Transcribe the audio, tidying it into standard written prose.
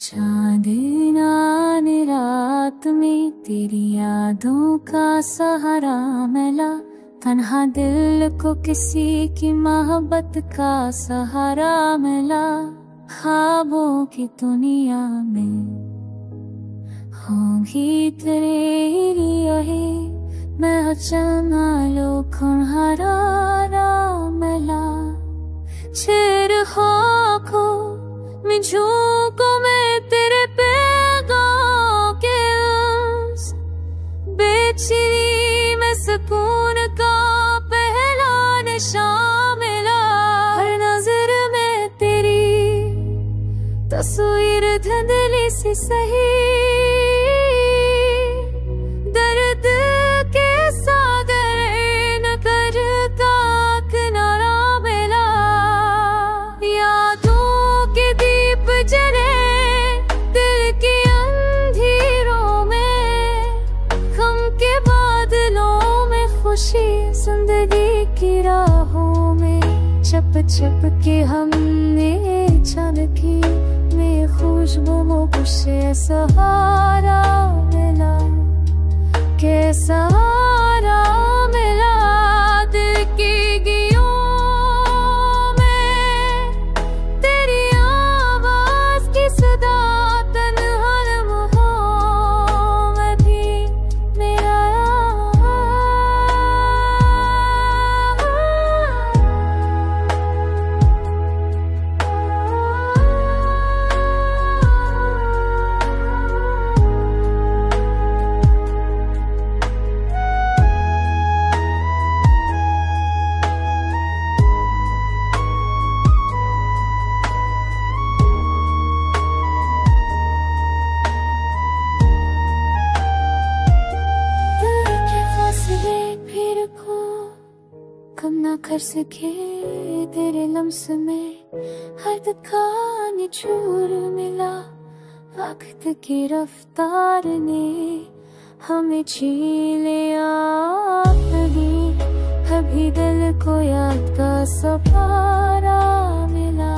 चांदनी रात में तेरी यादों का सहारा मिला, तन्हा दिल को किसी की मोहब्बत का सहारा मिला। ख्वाबों की दुनिया में होगी तेरी यही मैं चलना लो खुनहरा मिला। चिर खाको मिझू को मैं तेरे पैगाम के बेचैनी में सुकून का पहला निशान मिला। हर नजर में तेरी तस्वीर धुंधली सी सही, दर्द के सागर न कर का किनारा मिला। यादों के दीप जले दिल की अंधेरों में, गम के बादलों में खुशी जिंदगी की राहों में। चप चप के हमने छलकी में खुशबू से सहारा मिला, के सहारा मिला। दिल की गलियों में तेरी आवाज की सदा, तन्हा लम्हों में भी मेरा कम ना कर सके तेरे लम्स में। हर थकान चूर मिला, वक्त की रफ्तार ने हमें छीन लिया। अभी दिल को याद का सहारा मिला।